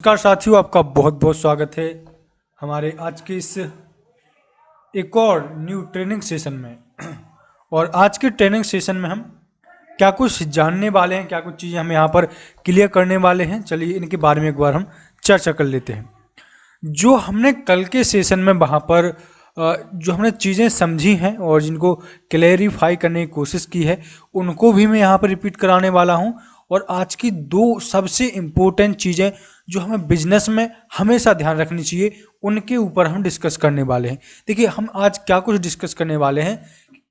नमस्कार साथियों, आपका बहुत बहुत स्वागत है हमारे आज के इस एक और न्यू ट्रेनिंग सेशन में। और आज के ट्रेनिंग सेशन में हम क्या कुछ जानने वाले हैं, क्या कुछ चीज़ें हम यहाँ पर क्लियर करने वाले हैं। चलिए इनके बारे में एक बार हम चर्चा कर लेते हैं। जो हमने कल के सेशन में वहाँ पर जो हमने चीज़ें समझी हैं और जिनको क्लेरिफाई करने की कोशिश की है, उनको भी मैं यहाँ पर रिपीट कराने वाला हूँ। और आज की दो सबसे इम्पोर्टेंट चीज़ें जो हमें बिजनेस में हमेशा ध्यान रखनी चाहिए, उनके ऊपर हम डिस्कस करने वाले हैं। देखिए, हम आज क्या कुछ डिस्कस करने वाले हैं,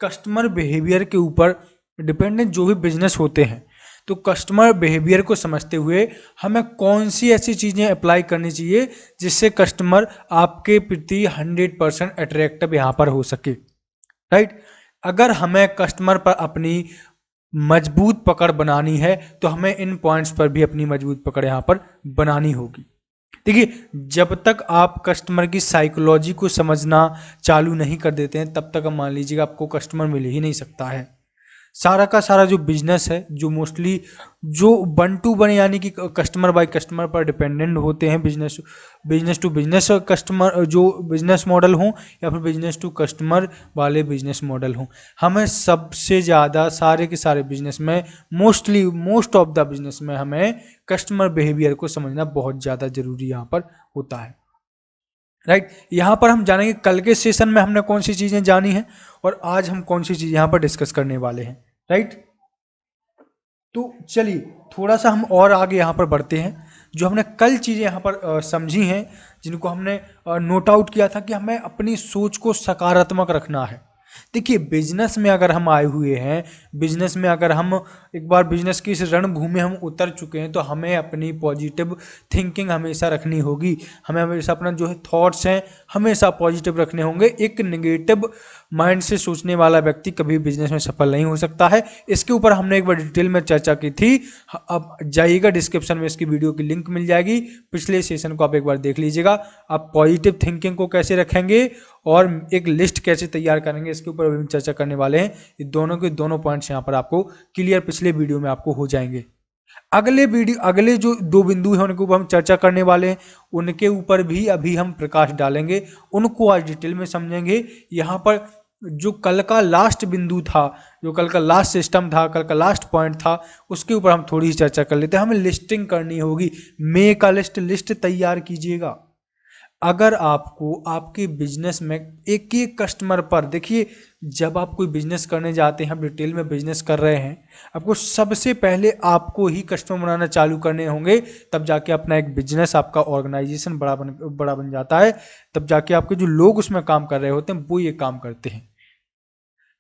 कस्टमर बिहेवियर के ऊपर डिपेंडेंट जो भी बिजनेस होते हैं, तो कस्टमर बिहेवियर को समझते हुए हमें कौन सी ऐसी चीज़ें अप्लाई करनी चाहिए जिससे कस्टमर आपके प्रति 100% अट्रैक्टिव यहाँ पर हो सके। राइट। अगर हमें कस्टमर पर अपनी मजबूत पकड़ बनानी है तो हमें इन पॉइंट्स पर भी अपनी मजबूत पकड़ यहाँ पर बनानी होगी। देखिए, जब तक आप कस्टमर की साइकोलॉजी को समझना चालू नहीं कर देते हैं, तब तक हम मान लीजिएगा आपको कस्टमर मिल ही नहीं सकता है। सारा का सारा जो बिजनेस है, जो मोस्टली जो 1 to 1 यानी कि कस्टमर बाय कस्टमर पर डिपेंडेंट होते हैं, बिजनेस टू बिजनेस कस्टमर जो बिजनेस मॉडल हों या फिर बिजनेस टू कस्टमर वाले बिजनेस मॉडल हों, हमें सबसे ज़्यादा सारे के सारे बिजनेस में मोस्ट ऑफ द बिजनेस में हमें कस्टमर बिहेवियर को समझना बहुत ज़्यादा ज़रूरी यहाँ पर होता है। राइट। यहाँ पर हम जानेंगे कल के सेशन में हमने कौन सी चीज़ें जानी हैं और आज हम कौन सी चीज़ यहाँ पर डिस्कस करने वाले हैं। राइट। तो चलिए थोड़ा सा हम और आगे यहाँ पर बढ़ते हैं। जो हमने कल चीज़ें यहाँ पर समझी हैं, जिनको हमने नोट आउट किया था कि हमें अपनी सोच को सकारात्मक रखना है। देखिए, बिजनेस में अगर हम आए हुए हैं, बिजनेस में अगर हम एक बार बिजनेस की इस रणभूमि हम उतर चुके हैं, तो हमें अपनी पॉजिटिव थिंकिंग हमेशा रखनी होगी। हमें हमेशा अपना जो है थॉट्स हैं हमेशा पॉजिटिव रखने होंगे। एक नेगेटिव माइंड से सोचने वाला व्यक्ति कभी बिजनेस में सफल नहीं हो सकता है। इसके ऊपर हमने एक बार डिटेल में चर्चा की थी। अब जाइएगा, डिस्क्रिप्शन में इसकी वीडियो की लिंक मिल जाएगी, पिछले सेशन को आप एक बार देख लीजिएगा। आप पॉजिटिव थिंकिंग को कैसे रखेंगे और एक लिस्ट कैसे तैयार करेंगे, इसके ऊपर भी चर्चा करने वाले हैं। ये दोनों के दोनों पॉइंट्स यहाँ पर आपको क्लियर पिछले वीडियो में आपको हो जाएंगे। अगले जो दो बिंदु हैं उनके ऊपर हम चर्चा करने वाले हैं, उनके ऊपर भी अभी हम प्रकाश डालेंगे, उनको आज डिटेल में समझेंगे। यहाँ पर जो कल का लास्ट बिंदु था, जो कल का लास्ट सिस्टम था, कल का लास्ट पॉइंट था, उसके ऊपर हम थोड़ी सी चर्चा कर लेते हैं। हमें लिस्टिंग करनी होगी। मेक अ लिस्ट तैयार कीजिएगा। अगर आपको आपके बिजनेस में एक एक कस्टमर पर, देखिए जब आप कोई बिजनेस करने जाते हैं, आप डिटेल में बिजनेस कर रहे हैं, आपको सबसे पहले आपको ही कस्टमर बनाना चालू करने होंगे, तब जाके अपना एक बिजनेस, आपका ऑर्गेनाइजेशन बड़ा बन जाता है। तब जाके आपके जो लोग उसमें काम कर रहे होते हैं वो ये काम करते हैं।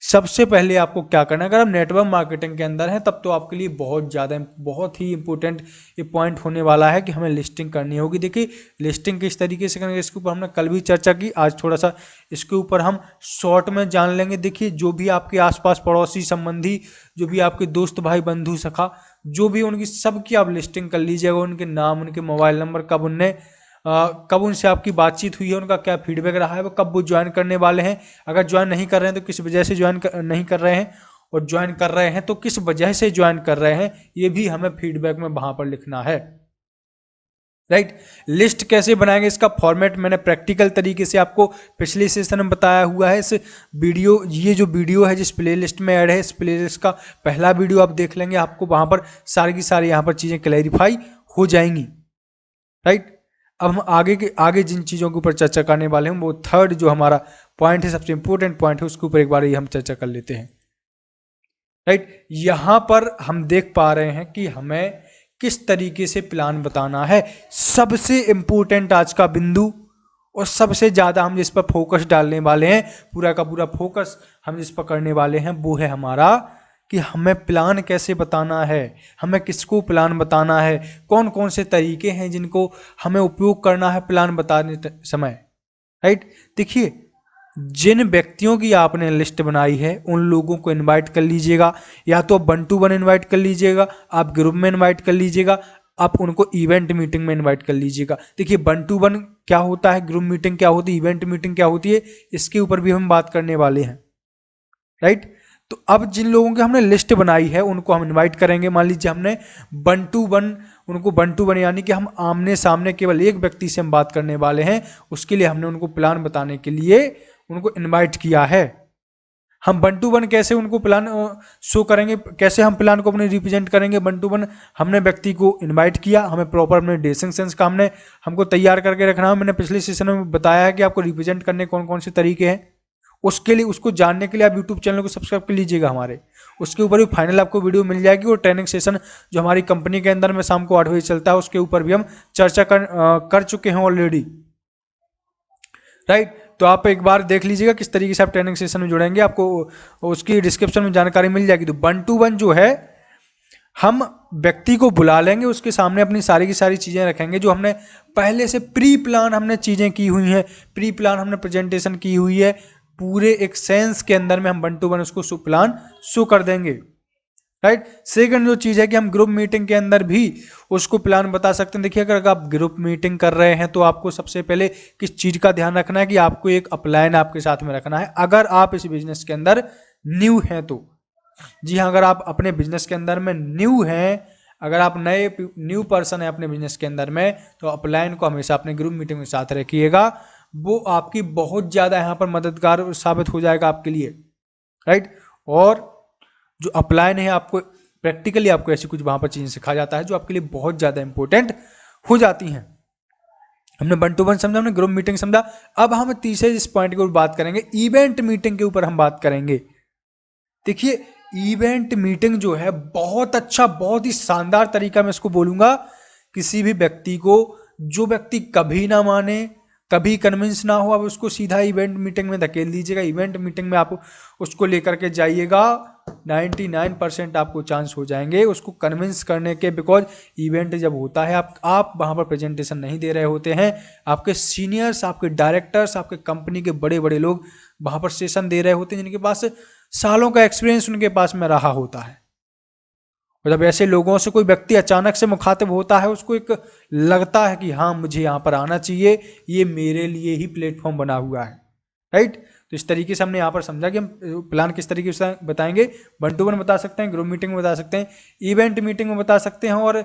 सबसे पहले आपको क्या करना है, अगर आप नेटवर्क मार्केटिंग के अंदर हैं तब तो आपके लिए बहुत ही इंपॉर्टेंट ये पॉइंट होने वाला है कि हमें लिस्टिंग करनी होगी। देखिए, लिस्टिंग किस तरीके से करेंगे इसके ऊपर हमने कल भी चर्चा की, आज थोड़ा सा इसके ऊपर हम शॉर्ट में जान लेंगे। देखिए, जो भी आपके आसपास पड़ोसी संबंधी, जो भी आपके दोस्त भाई बंधु सखा, जो भी उनकी सबकी आप लिस्टिंग कर लीजिएगा। उनके नाम, उनके मोबाइल नंबर, कब उनसे आपकी बातचीत हुई है, उनका क्या फीडबैक रहा है, वो कब वो ज्वाइन करने वाले हैं, अगर ज्वाइन नहीं कर रहे हैं तो किस वजह से नहीं कर रहे हैं, और ज्वाइन कर रहे हैं तो किस वजह से ज्वाइन कर रहे हैं, ये भी हमें फीडबैक में वहां पर लिखना है। राइट। लिस्ट कैसे बनाएंगे, इसका फॉर्मेट मैंने प्रैक्टिकल तरीके से आपको पिछले सेशन में बताया हुआ है। ये जो वीडियो है जिस प्लेलिस्ट में ऐड है, इस प्लेलिस्ट का पहला वीडियो आप देख लेंगे, आपको वहां पर सारी की सारी यहाँ पर चीजें क्लैरिफाई हो जाएंगी। राइट। अब हम आगे जिन चीज़ों के ऊपर चर्चा करने वाले हैं, वो थर्ड जो हमारा पॉइंट है, सबसे इंपॉर्टेंट पॉइंट है, उसके ऊपर एक बार ही हम चर्चा कर लेते हैं। राइट। यहाँ पर हम देख पा रहे हैं कि हमें किस तरीके से प्लान बताना है। सबसे इंपॉर्टेंट आज का बिंदु और सबसे ज़्यादा हम जिस पर फोकस डालने वाले हैं, पूरा का पूरा फोकस हम जिस पर करने वाले हैं, वो है हमारा कि हमें प्लान कैसे बताना है, हमें किसको प्लान बताना है, कौन कौन से तरीके हैं जिनको हमें उपयोग करना है प्लान बताने समय। राइट। देखिए, जिन व्यक्तियों की आपने लिस्ट बनाई है उन लोगों को इनवाइट कर लीजिएगा, या तो 1 to 1 इनवाइट कर लीजिएगा, आप ग्रुप में इनवाइट कर लीजिएगा, आप उनको इवेंट मीटिंग में इनवाइट कर लीजिएगा। देखिए, 1 to 1 क्या होता है, ग्रुप मीटिंग क्या होती है, इवेंट मीटिंग क्या होती है, इसके ऊपर भी हम बात करने वाले हैं। राइट। तो अब जिन लोगों की हमने लिस्ट बनाई है उनको हम इनवाइट करेंगे। मान लीजिए हमने 1 to 1 उनको 1 to 1 यानी कि हम आमने सामने केवल एक व्यक्ति से हम बात करने वाले हैं, उसके लिए हमने उनको प्लान बताने के लिए उनको इनवाइट किया है। हम 1 to 1 कैसे उनको प्लान शो करेंगे, कैसे हम प्लान को अपने रिप्रेजेंट करेंगे 1 to 1? हमने व्यक्ति को इनवाइट किया, हमें प्रॉपर अपने ड्रेसिंग सेंस का हमको तैयार करके रखना है। मैंने पिछले सेशन में बताया है कि आपको रिप्रेजेंट करने कौन कौन से तरीके हैं। उसके लिए, उसको जानने के लिए आप यूट्यूब चैनल को सब्सक्राइब कर लीजिएगा हमारे, उसके ऊपर भी फाइनल आपको वीडियो मिल जाएगी। और ट्रेनिंग सेशन जो हमारी कंपनी के अंदर में शाम को 8 बजे चलता है, उसके ऊपर भी हम चर्चा कर चुके हैं ऑलरेडी, राइट। तो आप एक बार देख लीजिएगा किस तरीके से आप ट्रेनिंग सेशन में जुड़ेंगे, आपको उसकी डिस्क्रिप्शन में जानकारी मिल जाएगी। तो 1 to 1 जो है, हम व्यक्ति को बुला लेंगे, उसके सामने अपनी सारी की सारी चीज़ें रखेंगे जो हमने पहले से प्री प्लान हमने चीज़ें की हुई हैं, प्री प्लान हमने प्रेजेंटेशन की हुई है, पूरे एक सेंस के अंदर में हम 1 to 1 उसको प्लान शो कर देंगे, राइट। सेकंड जो चीज़ है कि हम ग्रुप मीटिंग के अंदर भी उसको प्लान बता सकते हैं। देखिए, अगर आप ग्रुप मीटिंग कर रहे हैं तो आपको सबसे पहले किस चीज़ का ध्यान रखना है कि आपको एक अपलाइन आपके साथ में रखना है। अगर आप इस बिजनेस के अंदर न्यू हैं तो, जी हाँ, अगर आप अपने बिजनेस के अंदर में न्यू हैं, अगर आप न्यू पर्सन है अपने बिजनेस के अंदर में, तो अपलाइन को हमेशा अपने ग्रुप मीटिंग में साथ रखिएगा। वो आपकी बहुत ज़्यादा यहाँ पर मददगार साबित हो जाएगा आपके लिए, राइट। और जो अपलाइन है, आपको प्रैक्टिकली आपको ऐसी कुछ वहाँ पर चीज़ें सिखाया जाता है जो आपके लिए बहुत ज़्यादा इंपॉर्टेंट हो जाती हैं। हमने 1 to 1 समझा, हमने ग्रुप मीटिंग समझा। अब हम तीसरे इस पॉइंट के ऊपर बात करेंगे, इवेंट मीटिंग के ऊपर हम बात करेंगे। देखिए, इवेंट मीटिंग जो है बहुत अच्छा, बहुत ही शानदार तरीका मैं इसको बोलूँगा। किसी भी व्यक्ति को, जो व्यक्ति कभी ना माने, कभी कन्विंस ना हो, अब उसको सीधा इवेंट मीटिंग में धकेल दीजिएगा। इवेंट मीटिंग में आप उसको लेकर के जाइएगा, 99% आपको चांस हो जाएंगे उसको कन्विंस करने के। बिकॉज इवेंट जब होता है, आप वहाँ पर प्रेजेंटेशन नहीं दे रहे होते हैं, आपके सीनियर्स, आपके डायरेक्टर्स, आपके कंपनी के बड़े बड़े लोग वहाँ पर सेशन दे रहे होते हैं, जिनके पास सालों का एक्सपीरियंस उनके पास में रहा होता है। और जब ऐसे लोगों से कोई व्यक्ति अचानक से मुखातिब होता है, उसको एक लगता है कि हाँ, मुझे यहाँ पर आना चाहिए, ये मेरे लिए ही प्लेटफॉर्म बना हुआ है, राइट। तो इस तरीके से हमने यहाँ पर समझा कि हम प्लान किस तरीके से बताएंगे। 1 to 1 बता सकते हैं, ग्रुप मीटिंग में बता सकते हैं, इवेंट मीटिंग में बता सकते हैं। और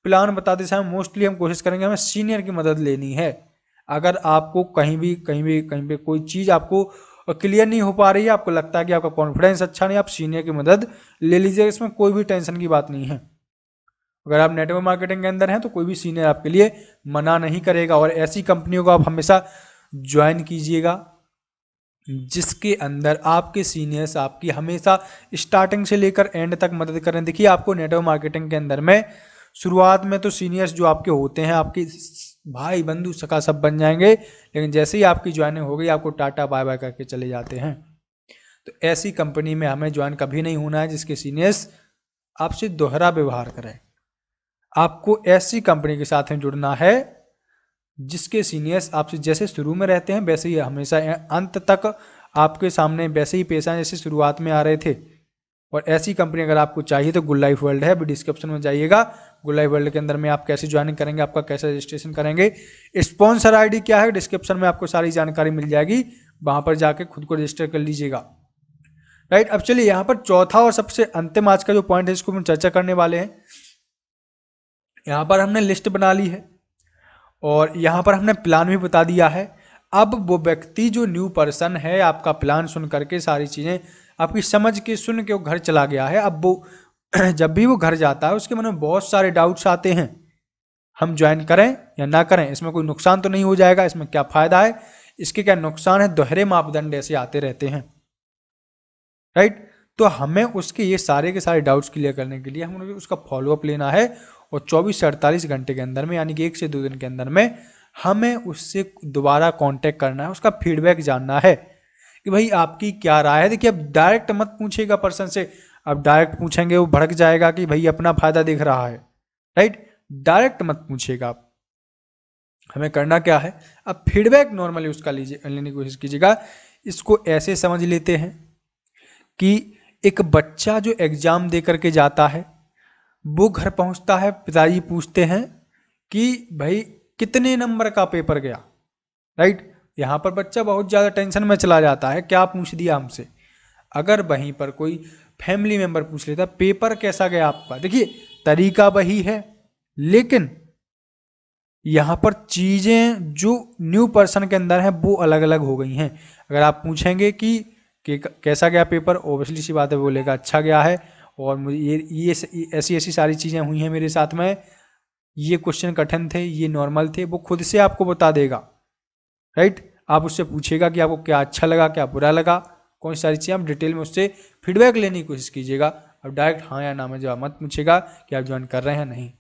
प्लान बताते समय मोस्टली हम कोशिश करेंगे हमें सीनियर की मदद लेनी है। अगर आपको कहीं पे कोई चीज़ आपको क्लियर नहीं हो पा रही है, आपको लगता है कि आपका कॉन्फिडेंस अच्छा नहीं, आप सीनियर की मदद ले लीजिए, इसमें कोई भी टेंशन की बात नहीं है। अगर आप नेटवर्क मार्केटिंग के अंदर हैं तो कोई भी सीनियर आपके लिए मना नहीं करेगा। और ऐसी कंपनियों को आप हमेशा ज्वाइन कीजिएगा जिसके अंदर आपके सीनियर्स आपकी हमेशा स्टार्टिंग से लेकर एंड तक मदद करें। देखिए, आपको नेटवर्क मार्केटिंग के अंदर में शुरुआत में तो सीनियर्स जो आपके होते हैं, आपके भाई बंधु सखा सब बन जाएंगे, लेकिन जैसे ही आपकी ज्वाइनिंग हो गई, आपको टाटा बाय बाय करके चले जाते हैं। तो ऐसी कंपनी में हमें ज्वाइन कभी नहीं होना है जिसके सीनियर्स आपसे दोहरा व्यवहार करें। आपको ऐसी कंपनी के साथ में जुड़ना है जिसके सीनियर्स आपसे जैसे शुरू में रहते हैं वैसे ही हमेशा अंत तक आपके सामने वैसे ही पेश आए जैसे शुरुआत में आ रहे थे। और ऐसी कंपनी अगर आपको चाहिए तो गुड लाइफ वर्ल्ड है, अभी डिस्क्रिप्शन में जाइएगा। गुड लाइफ वर्ल्ड के अंदर में आप कैसे ज्वाइनिंग करेंगे, आपका कैसे रजिस्ट्रेशन करेंगे, स्पॉन्सर आईडी क्या है, डिस्क्रिप्शन में आपको सारी जानकारी मिल जाएगी, वहां पर जाके खुद को रजिस्टर कर लीजिएगा, राइट। अब चलिए यहाँ पर चौथा और सबसे अंतिम आज का जो पॉइंट है इसको हम चर्चा करने वाले हैं। यहाँ पर हमने लिस्ट बना ली है और यहाँ पर हमने प्लान भी बता दिया है। अब वो व्यक्ति जो न्यू पर्सन है, आपका प्लान सुन करके सारी चीज़ें आपकी समझ के सुन के वो घर चला गया है। अब वो जब भी वो घर जाता है उसके मन में बहुत सारे डाउट्स आते हैं, हम ज्वाइन करें या ना करें, इसमें कोई नुकसान तो नहीं हो जाएगा, इसमें क्या फ़ायदा है, इसके क्या नुकसान है, दोहरे मापदंड ऐसे आते रहते हैं, राइट। तो हमें उसके ये सारे के सारे डाउट्स क्लियर करने के लिए हमें उसका फॉलोअप लेना है और 24 से 48 घंटे के अंदर में, यानी कि 1 से 2 दिन के अंदर में हमें उससे दोबारा कांटेक्ट करना है, उसका फीडबैक जानना है कि भाई आपकी क्या राय है। देखिए, अब डायरेक्ट मत पूछेगा पर्सन से, अब डायरेक्ट पूछेंगे वो भड़क जाएगा कि भाई अपना फायदा देख रहा है, राइट। डायरेक्ट मत पूछिएगा आप, हमें करना क्या है, अब फीडबैक नॉर्मली उसका लेने की कोशिश कीजिएगा। इसको ऐसे समझ लेते हैं कि एक बच्चा जो एग्जाम दे करके जाता है, वो घर पहुंचता है, पिताजी पूछते हैं कि भाई कितने नंबर का पेपर गया, राइट। यहाँ पर बच्चा बहुत ज़्यादा टेंशन में चला जाता है, क्या पूछ दिया हमसे। अगर वहीं पर कोई फैमिली मेंबर पूछ लेता पेपर कैसा गया आपका, देखिए तरीका वही है, लेकिन यहाँ पर चीज़ें जो न्यू पर्सन के अंदर हैं वो अलग अलग हो गई हैं। अगर आप पूछेंगे कि कैसा गया पेपर, ओबियसली सी बात है बोलेगा अच्छा गया है, और मुझे ये ऐसी ऐसी सारी चीज़ें हुई हैं मेरे साथ में, ये क्वेश्चन कठिन थे, ये नॉर्मल थे, वो खुद से आपको बता देगा। राइट, आप उससे पूछेगा कि आपको क्या अच्छा लगा, क्या बुरा लगा, कौन सी सारी चीज़ें, आप डिटेल में उससे फीडबैक लेने की कोशिश कीजिएगा। अब डायरेक्ट हाँ या ना में जवाब मत पूछेगा कि आप ज्वाइन कर रहे हैं नहीं।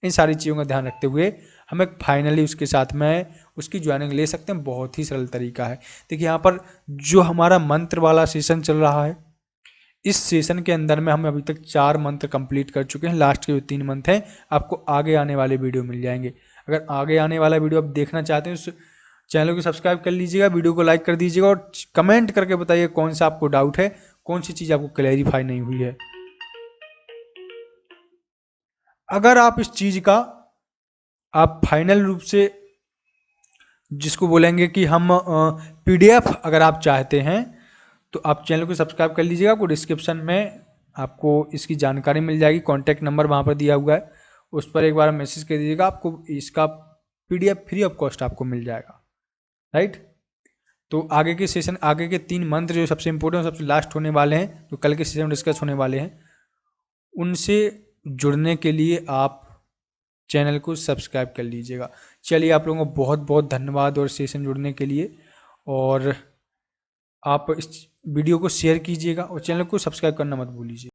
इन सारी चीज़ों का ध्यान रखते हुए हमें फाइनली उसके साथ में उसकी ज्वाइनिंग ले सकते हैं। बहुत ही सरल तरीका है। देखिए यहाँ पर जो हमारा मंत्र वाला सेशन चल रहा है, इस सेशन के अंदर में हम अभी तक 4 मंत्र कंप्लीट कर चुके हैं। लास्ट के जो 3 मंथ हैं आपको आगे आने वाले वीडियो मिल जाएंगे। अगर आगे आने वाला वीडियो आप देखना चाहते हैं तो चैनल को सब्सक्राइब कर लीजिएगा, वीडियो को लाइक कर दीजिएगा और कमेंट करके बताइए कौन सा आपको डाउट है, कौन सी चीज़ आपको क्लैरिफाई नहीं हुई है। अगर आप इस चीज़ का आप फाइनल रूप से जिसको बोलेंगे कि हम पीडीएफ अगर आप चाहते हैं तो आप चैनल को सब्सक्राइब कर लीजिएगा। आपको डिस्क्रिप्शन में आपको इसकी जानकारी मिल जाएगी, कॉन्टैक्ट नंबर वहाँ पर दिया हुआ है, उस पर एक बार मैसेज कर दीजिएगा, आपको इसका पीडीएफ फ्री ऑफ कॉस्ट आपको मिल जाएगा। राइट, तो आगे के सेशन, आगे के 3 मंत्र जो सबसे इंपॉर्टेंट सबसे लास्ट होने वाले हैं, जो कल के सेशन में डिस्कस होने वाले हैं, उनसे जुड़ने के लिए आप चैनल को सब्सक्राइब कर लीजिएगा। चलिए, आप लोगों को बहुत बहुत धन्यवाद और सेशन जुड़ने के लिए, और आप इस वीडियो को शेयर कीजिएगा और चैनल को सब्सक्राइब करना मत भूलिए।